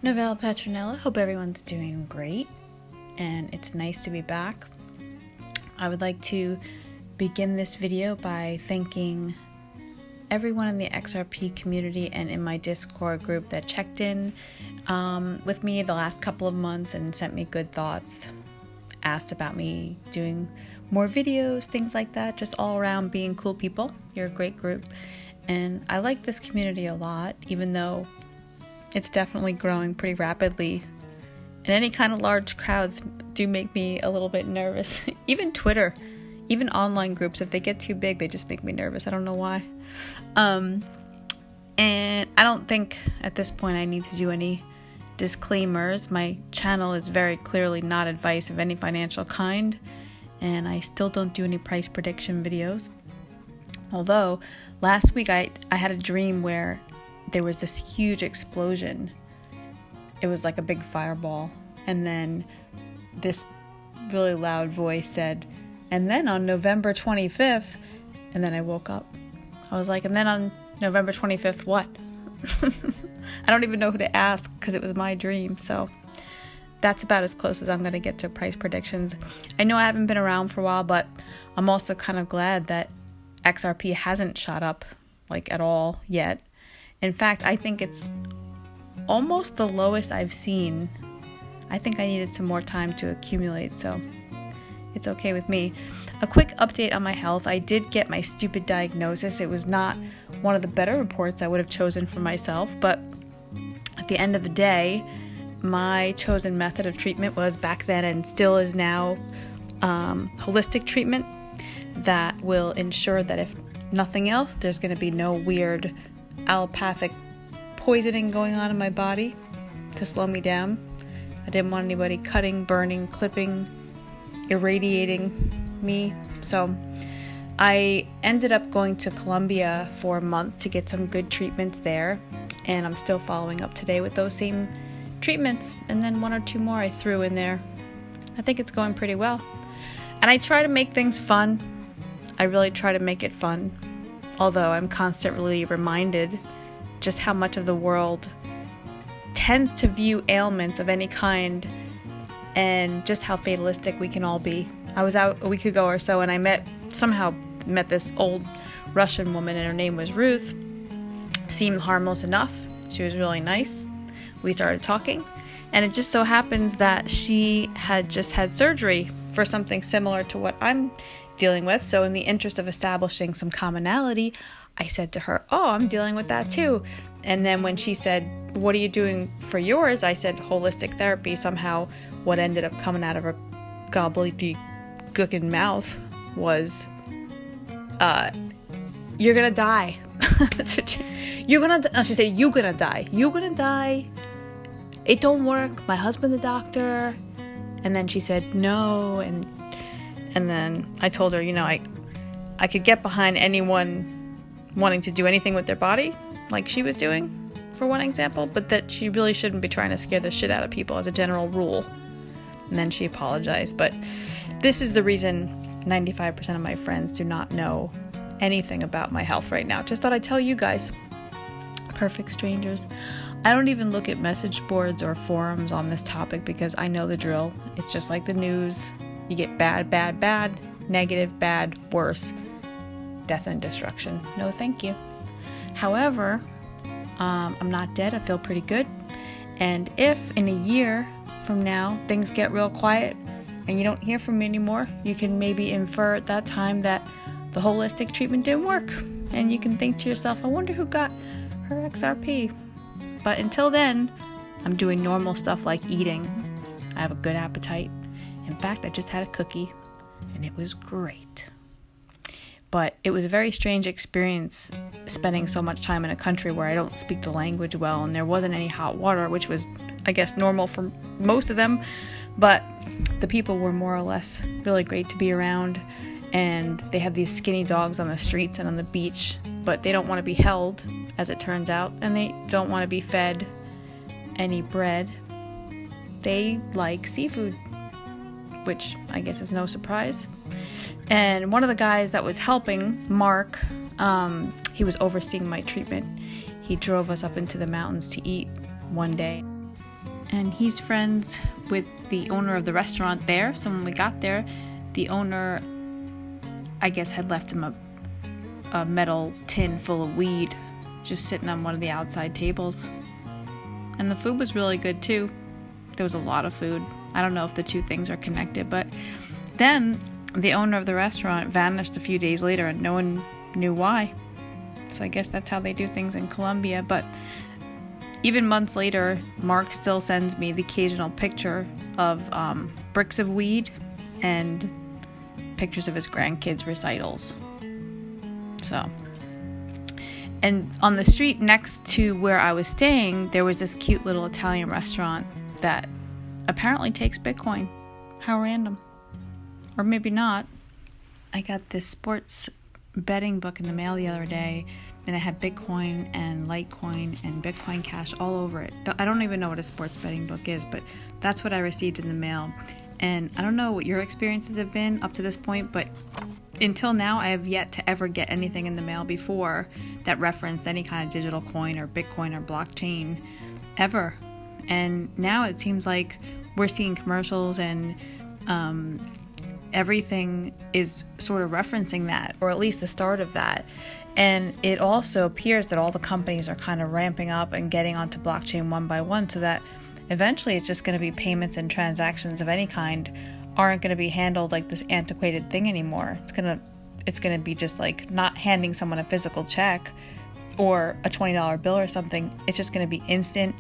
Novella Petronella, hope everyone's doing great, and it's nice to be back. I would like to begin this video by thanking everyone in the XRP community and in my Discord group that checked in with me the last couple of months and sent me good thoughts, asked about me doing more videos, things like that, just all around being cool people. You're a great group, and I like this community a lot, even though it's definitely growing pretty rapidly, and any kind of large crowds do make me a little bit nervous. Even Twitter, even online groups, if they get too big, they just make me nervous. I don't know why. And I don't think at this point I need to do any disclaimers. My channel is very clearly not advice of any financial kind, and I still don't do any price prediction videos. Although last week I had a dream where there was this huge explosion. It was like a big fireball, and then this really loud voice said, and then on November 25th, and then I woke up. I was like, and then on November 25th, what? I don't even know who to ask because it was my dream. So that's about as close as I'm going to get to price predictions. I know I haven't been around for a while, but I'm also kind of glad that XRP hasn't shot up like at all yet. In fact, I think it's almost the lowest I've seen. I think I needed some more time to accumulate, so it's okay with me. A quick update on my health. I did get my stupid diagnosis. It was not one of the better reports I would have chosen for myself, but at the end of the day, my chosen method of treatment was back then and still is now holistic treatment that will ensure that if nothing else, there's going to be no weird allopathic poisoning going on in my body to slow me down. I didn't want anybody cutting, burning, clipping, irradiating me. So I ended up going to Colombia for a month to get some good treatments there, and I'm still following up today with those same treatments, and then one or two more I threw in there. I think it's going pretty well, and I try to make things fun. I really try to make it fun, although I'm constantly reminded just how much of the world tends to view ailments of any kind and just how fatalistic we can all be. I was out a week ago or so, and I somehow met this old Russian woman, and her name was Ruth. Seemed harmless enough. She was really nice. We started talking, and it just so happens that she had just had surgery for something similar to what I'm dealing with. So in the interest of establishing some commonality, I said to her, oh, I'm dealing with that too. And then when she said, what are you doing for yours? I said holistic therapy. Somehow what ended up coming out of her gobbledygooking mouth was, you're gonna die. She said, you're gonna die. You're gonna die. It don't work. My husband, the doctor. And then she said, no. And then I told her, I could get behind anyone wanting to do anything with their body, like she was doing, for one example, but that she really shouldn't be trying to scare the shit out of people as a general rule. And then she apologized. But this is the reason 95% of my friends do not know anything about my health right now. Just thought I'd tell you guys. Perfect strangers. I don't even look at message boards or forums on this topic because I know the drill. It's just like the news. You get bad, bad, bad, negative, bad, worse, death and destruction. No, thank you. However, I'm not dead. I feel pretty good. And if in a year from now things get real quiet and you don't hear from me anymore, you can maybe infer at that time that the holistic treatment didn't work. And you can think to yourself, I wonder who got her XRP. But until then, I'm doing normal stuff like eating. I have a good appetite. In fact, I just had a cookie, and it was great. But it was a very strange experience spending so much time in a country where I don't speak the language well, and there wasn't any hot water, which was, I guess, normal for most of them. But the people were more or less really great to be around, and they have these skinny dogs on the streets and on the beach, but they don't want to be held, as it turns out, and they don't want to be fed any bread. They like seafood, which I guess is no surprise. And one of the guys that was helping, Mark, He was overseeing my treatment. He drove us up into the mountains to eat one day. and he's friends with the owner of the restaurant there. So when we got there, the owner, I guess, had left him a metal tin full of weed just sitting on one of the outside tables. And the food was really good too. There was a lot of food. I don't know if the two things are connected, but then the owner of the restaurant vanished a few days later and no one knew why. So I guess that's how they do things in Colombia. But even months later, Mark still sends me the occasional picture of bricks of weed and pictures of his grandkids' recitals. So, and on the street next to where I was staying, there was this cute little Italian restaurant that apparently takes Bitcoin. How random. Or maybe not. I got this sports betting book in the mail the other day, and it had Bitcoin and Litecoin and Bitcoin Cash all over it. I don't even know what a sports betting book is, but that's what I received in the mail. And I don't know what your experiences have been up to this point, but until now, I have yet to ever get anything in the mail before that referenced any kind of digital coin or Bitcoin or blockchain ever. And now it seems like we're seeing commercials and everything is sort of referencing that, or at least the start of that. And it also appears that all the companies are kind of ramping up and getting onto blockchain one by one, so that eventually it's just going to be payments and transactions of any kind aren't going to be handled like this antiquated thing anymore. It's going to be just like not handing someone a physical check or a $20 bill or something. It's just going to be instant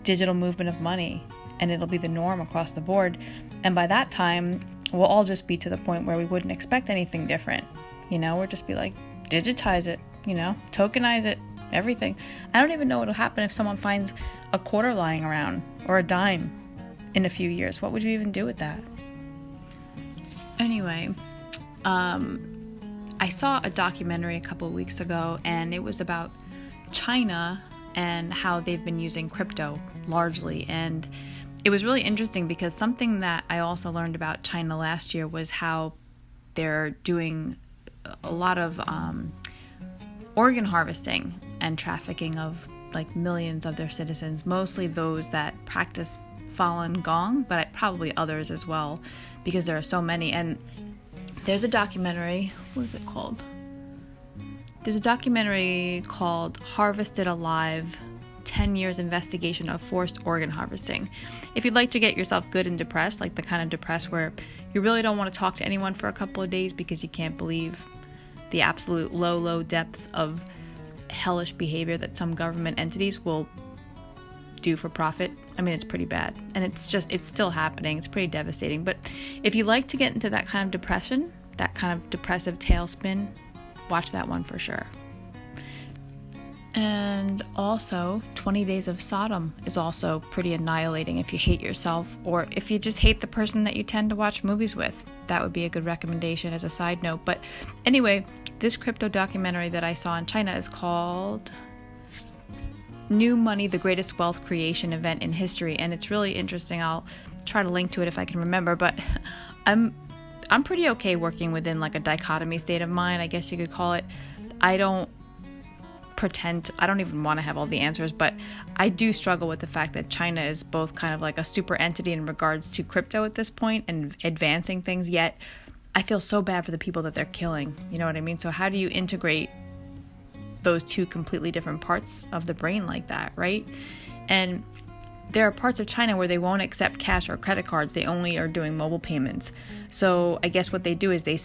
digital movement of money, and it'll be the norm across the board. And by that time, we'll all just be to the point where we wouldn't expect anything different. We'll just be like, digitize it, tokenize it, everything. I don't even know what'll happen if someone finds a quarter lying around or a dime in a few years. What would you even do with that? Anyway, I saw a documentary a couple of weeks ago, and it was about China and how they've been using crypto largely. And it was really interesting because something that I also learned about China last year was how they're doing a lot of organ harvesting and trafficking of like millions of their citizens, mostly those that practice Falun Gong, but probably others as well, because there are so many. And there's a documentary, what is it called? There's a documentary called Harvested Alive, 10 Years Investigation of Forced Organ Harvesting. If you'd like to get yourself good and depressed, like the kind of depressed where you really don't want to talk to anyone for a couple of days because you can't believe the absolute low depths of hellish behavior that some government entities will do for profit. I mean, it's pretty bad. And it's still happening. It's pretty devastating. But if you like to get into that kind of depression, that kind of depressive tailspin, watch that one for sure. And also, 20 Days of Sodom is also pretty annihilating if you hate yourself, or if you just hate the person that you tend to watch movies with. That would be a good recommendation as a side note. But anyway, this crypto documentary that I saw in China is called New Money, the Greatest Wealth Creation Event in History, and it's really interesting. I'll try to link to it if I can remember, but I'm pretty okay working within like a dichotomy state of mind, I guess you could call it. I don't even want to have all the answers, but I do struggle with the fact that China is both kind of like a super entity in regards to crypto at this point and advancing things, yet I feel so bad for the people that they're killing. You know what I mean? So how do you integrate those two completely different parts of the brain like that, right? And there are parts of China where they won't accept cash or credit cards. They only are doing mobile payments. So I guess what they do is they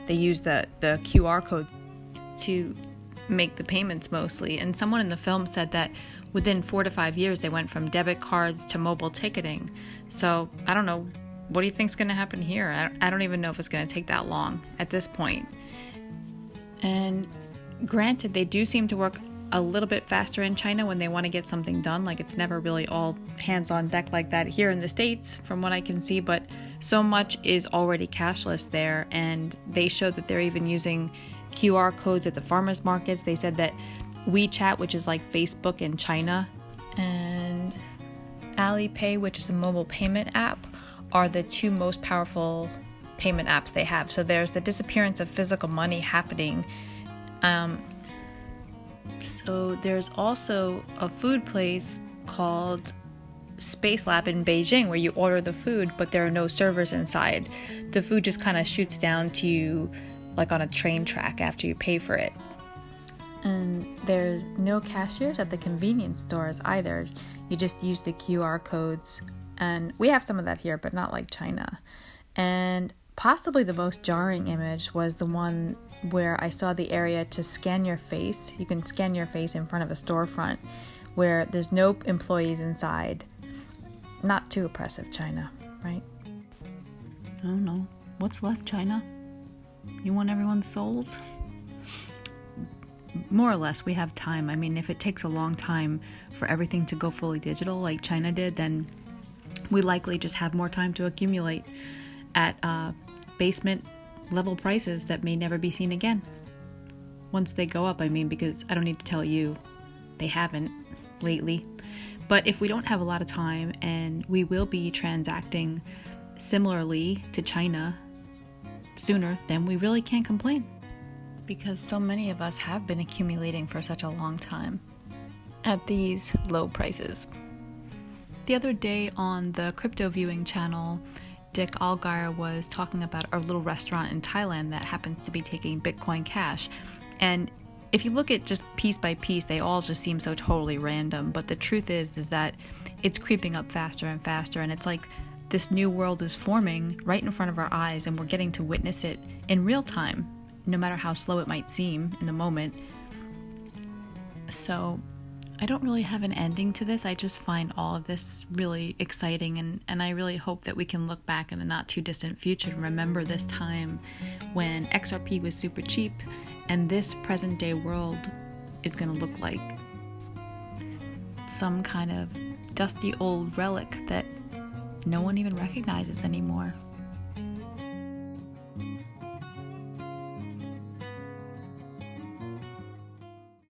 use the QR code to make the payments mostly. And someone in the film said that within 4 to 5 years, they went from debit cards to mobile ticketing. So I don't know. What do you think is going to happen here? I don't even know if it's going to take that long at this point. And granted, they do seem to work a little bit faster in China when they want to get something done. Like, it's never really all hands on deck like that here in the States, from what I can see, but so much is already cashless there. And they showed that they're even using QR codes at the farmers markets. They said that WeChat, which is like Facebook in China, and Alipay, which is a mobile payment app, are the two most powerful payment apps they have. So there's the disappearance of physical money happening. So there's also a food place called space lab in Beijing where you order the food, but there are no servers inside. The food just kind of shoots down to you like on a train track after you pay for it. And there's no cashiers at the convenience stores either. You just use the QR codes. And we have some of that here, but not like China. And possibly the most jarring image was the one where I saw the area to scan your face. You can scan your face in front of a storefront where there's no employees inside. Not too oppressive, China, right? I don't know. What's left, China? You want everyone's souls? More or less, we have time. I mean, if it takes a long time for everything to go fully digital like China did, then we likely just have more time to accumulate at basement level prices that may never be seen again. Once they go up, I mean, because I don't need to tell you, they haven't lately. But if we don't have a lot of time and we will be transacting similarly to China sooner, then we really can't complain. Because so many of us have been accumulating for such a long time at these low prices. The other day on the Crypto Viewing channel, Dick Allgaier was talking about our little restaurant in Thailand that happens to be taking Bitcoin Cash. And if you look at just piece by piece, they all just seem so totally random. But the truth is that it's creeping up faster and faster. And it's like this new world is forming right in front of our eyes, and we're getting to witness it in real time, no matter how slow it might seem in the moment. So I don't really have an ending to this. I just find all of this really exciting, and I really hope that we can look back in the not too distant future and remember this time when XRP was super cheap and this present day world is going to look like some kind of dusty old relic that no one even recognizes anymore.